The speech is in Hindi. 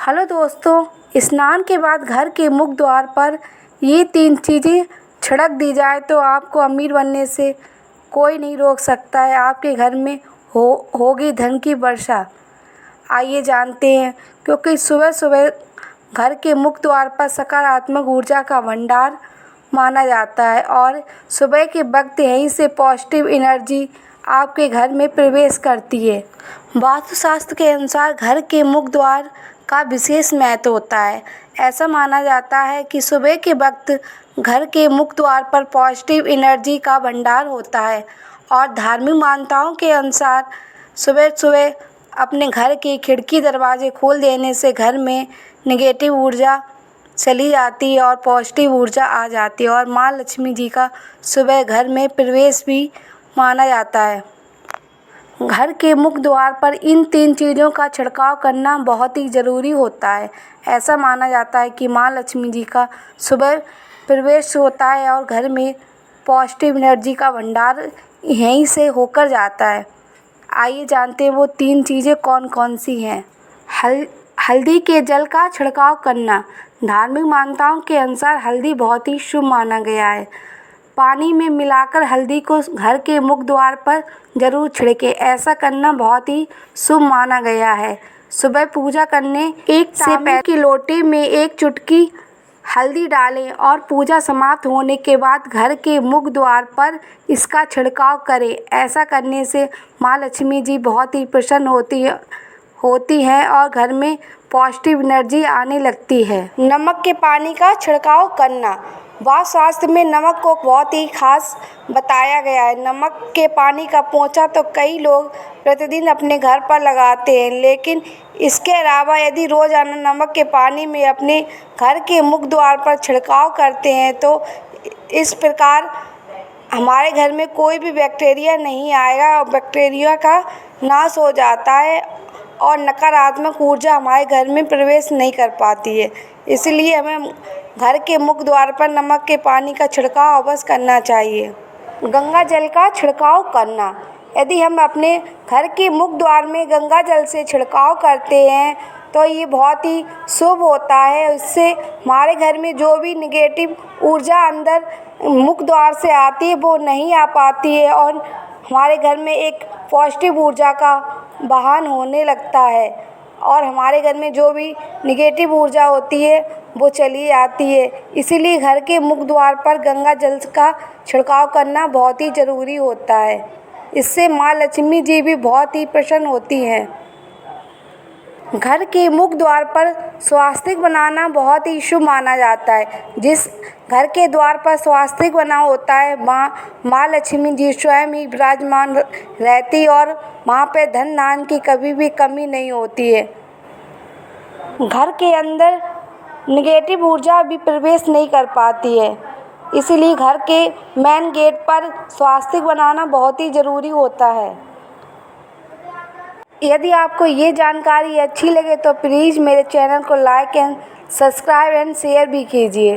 हेलो दोस्तों, स्नान के बाद घर के मुख्य द्वार पर ये 3 चीज़ें छिड़क दी जाए तो आपको अमीर बनने से कोई नहीं रोक सकता है। आपके घर में होगी धन की वर्षा। आइए जानते हैं। क्योंकि सुबह सुबह घर के मुख्य द्वार पर सकारात्मक ऊर्जा का भंडार माना जाता है और सुबह के वक्त यहीं से पॉजिटिव एनर्जी आपके घर में प्रवेश करती है। वास्तुशास्त्र के अनुसार घर के मुख्य द्वार का विशेष महत्व होता है। ऐसा माना जाता है कि सुबह के वक्त घर के मुख्य द्वार पर पॉजिटिव एनर्जी का भंडार होता है और धार्मिक मान्यताओं के अनुसार सुबह सुबह अपने घर के खिड़की दरवाजे खोल देने से घर में नेगेटिव ऊर्जा चली जाती है और पॉजिटिव ऊर्जा आ जाती है और माँ लक्ष्मी जी का सुबह घर में प्रवेश भी माना जाता है। घर के मुख्य द्वार पर इन 3 चीज़ों का छिड़काव करना बहुत ही ज़रूरी होता है। ऐसा माना जाता है कि माँ लक्ष्मी जी का सुबह प्रवेश होता है और घर में पॉजिटिव एनर्जी का भंडार यहीं से होकर जाता है। आइए जानते हैं वो 3 चीज़ें कौन कौन सी हैं। हल्दी के जल का छिड़काव करना। धार्मिक मान्यताओं के अनुसार हल्दी बहुत ही शुभ माना गया है। पानी में मिलाकर हल्दी को घर के मुख्य द्वार पर जरूर छिड़के। ऐसा करना बहुत ही शुभ माना गया है। सुबह पूजा करने एक से पहले की लोटे में 1 चुटकी हल्दी डालें और पूजा समाप्त होने के बाद घर के मुख्य द्वार पर इसका छिड़काव करें। ऐसा करने से माँ लक्ष्मी जी बहुत ही प्रसन्न होती है और घर में पॉजिटिव एनर्जी आने लगती है। नमक के पानी का छिड़काव करना। वास्तुशास्त्र में नमक को बहुत ही खास बताया गया है। नमक के पानी का पोंछा तो कई लोग प्रतिदिन अपने घर पर लगाते हैं, लेकिन इसके अलावा यदि रोज़ाना नमक के पानी में अपने घर के मुख्य द्वार पर छिड़काव करते हैं तो इस प्रकार हमारे घर में कोई भी बैक्टीरिया नहीं आएगा और बैक्टीरिया का नाश हो जाता है और नकारात्मक ऊर्जा हमारे घर में प्रवेश नहीं कर पाती है। इसलिए हमें घर के मुख्य द्वार पर नमक के पानी का छिड़काव अवश्य करना चाहिए। गंगा जल का छिड़काव करना। यदि हम अपने घर के मुख्य द्वार में गंगा जल से छिड़काव करते हैं तो ये बहुत ही शुभ होता है। इससे हमारे घर में जो भी नेगेटिव ऊर्जा अंदर मुख्य द्वार से आती है वो नहीं आ पाती है और हमारे घर में एक पॉजिटिव ऊर्जा का बहान होने लगता है और हमारे घर में जो भी नेगेटिव ऊर्जा होती है वो चली आती है। इसीलिए घर के मुख्य द्वार पर गंगा जल का छिड़काव करना बहुत ही ज़रूरी होता है। इससे माँ लक्ष्मी जी भी बहुत ही प्रसन्न होती हैं। घर के मुख्य द्वार पर स्वास्तिक बनाना बहुत ही शुभ माना जाता है। जिस घर के द्वार पर स्वास्तिक बना होता है माँ लक्ष्मी जी स्वयं ही विराजमान रहती और वहाँ पे धन धान्य की कभी भी कमी नहीं होती है। घर के अंदर नेगेटिव ऊर्जा भी प्रवेश नहीं कर पाती है। इसीलिए घर के मेन गेट पर स्वास्तिक बनाना बहुत ही ज़रूरी होता है। यदि आपको ये जानकारी अच्छी लगे तो प्लीज़ मेरे चैनल को like and subscribe and share भी कीजिए।